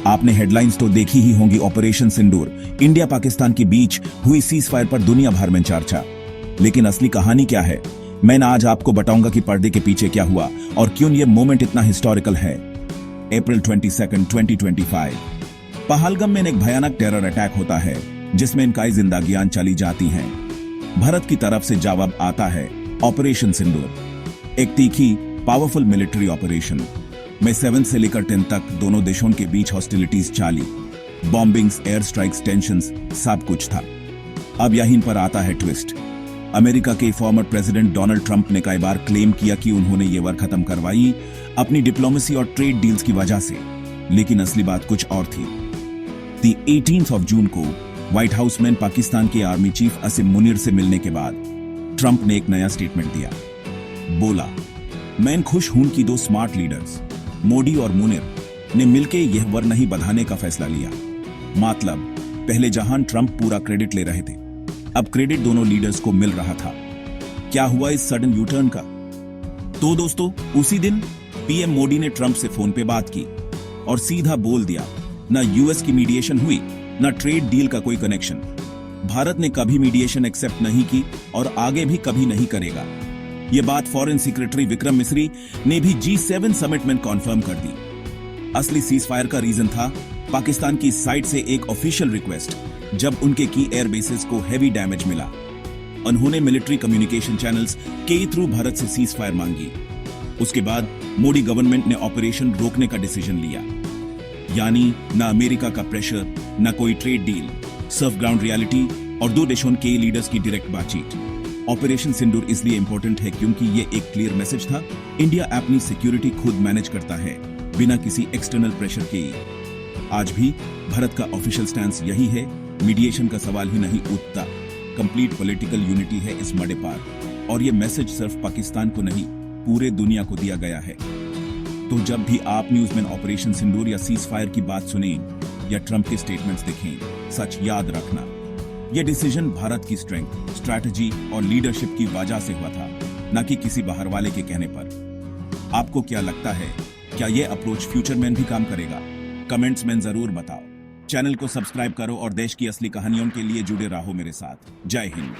आपने हेडलाइंस तो देखी ही होंगी। ऑपरेशन सिंदूर, इंडिया पाकिस्तान के बीच हुई सीज फायर पर दुनिया भर में चर्चा। लेकिन असली कहानी क्या है, मैं आज आपको बताऊंगा कि पर्दे के पीछे क्या हुआ और क्यों ये मोमेंट इतना हिस्टोरिकल है। अप्रैल 22, 2025 पहलगाम में एक भयानक टेरर अटैक होता है जिसमें इनकी जिंदगियां चली जाती हैं। भारत की तरफ से जवाब आता है ऑपरेशन सिंदूर, एक तीखी पावरफुल मिलिट्री ऑपरेशन में 7 से लेकर 10 तक दोनों देशों के बीच हॉस्टिलिटीज चाली, बॉम्बिंग्स, एयर स्ट्राइक्स, टेंशंस, सब कुछ था। अब यहीं पर आता है ट्विस्ट। अमेरिका के फॉर्मर प्रेसिडेंट डोनाल्ड ट्रंप ने कई बार क्लेम किया कि उन्होंने ये वार खत्म करवाई अपनी डिप्लोमेसी और ट्रेड डील्स की वजह से, लेकिन असली बात कुछ और थी। 18 जून को व्हाइट हाउस में पाकिस्तान के आर्मी चीफ असीम मुनीर से मिलने के बाद ट्रंप ने एक नया स्टेटमेंट दिया। बोला, मैं खुश हूं कि दो स्मार्ट लीडर्स मोदी और मुनीर ने मिलकर यह वार नहीं बढ़ाने का फैसला लिया। मतलब पहले जहां ट्रंप पूरा क्रेडिट ले रहे थे, अब क्रेडिट दोनों लीडर्स को मिल रहा था। क्या हुआ इस सडन यू टर्न का? तो दोस्तों, उसी दिन पीएम मोदी ने ट्रंप से फोन पे बात की और सीधा बोल दिया, ना यूएस की मीडिएशन हुई, ना ट्रेड डील का कोई कनेक्शन। भारत ने कभी मीडिएशन एक्सेप्ट नहीं की और आगे भी कभी नहीं करेगा। यह बात फॉरेन सेक्रेटरी विक्रम मिस्री ने भी G7 समिट में कॉन्फर्म कर दी। असली सीज फायर का रीजन था पाकिस्तान की साइड से एक ऑफिशियल रिक्वेस्ट। जब उनके की एयर बेसेस को हेवी डैमेज मिला, उन्होंने मिलिट्री कम्युनिकेशन चैनल्स के थ्रू भारत से सीज फायर मांगी। उसके बाद मोदी गवर्नमेंट ने ऑपरेशन रोकने का डिसीजन लिया। यानी ना अमेरिका का प्रेशर, ना कोई ट्रेड डील, सिर्फ ग्राउंड रियलिटी और दो देशों के लीडर्स की डायरेक्ट बातचीत। ऑपरेशन सिंदूर इसलिए इंपॉर्टेंट है क्योंकि ये एक क्लियर मैसेज था, इंडिया अपनी सिक्योरिटी खुद मैनेज करता है बिना किसी एक्सटर्नल प्रेशर के। आज भी भारत का ऑफिशियल स्टैंस यही है, मीडिएशन का सवाल ही नहीं उठता। कंप्लीट पॉलिटिकल यूनिटी है इस मडे पार, और ये मैसेज सिर्फ पाकिस्तान को नहीं, पूरे दुनिया को दिया गया है। तो जब भी आप न्यूज में ऑपरेशन सिंदूर या सीज फायर की बात सुने या ट्रंप के स्टेटमेंट्स देखें, सच याद रखना, यह डिसीजन भारत की स्ट्रेंथ, स्ट्रैटेजी और लीडरशिप की वजह से हुआ था, न कि किसी बाहर वाले के कहने पर। आपको क्या लगता है, क्या यह अप्रोच फ्यूचर में भी काम करेगा? कमेंट्स में जरूर बताओ। चैनल को सब्सक्राइब करो और देश की असली कहानियों के लिए जुड़े रहो मेरे साथ। जय हिंद।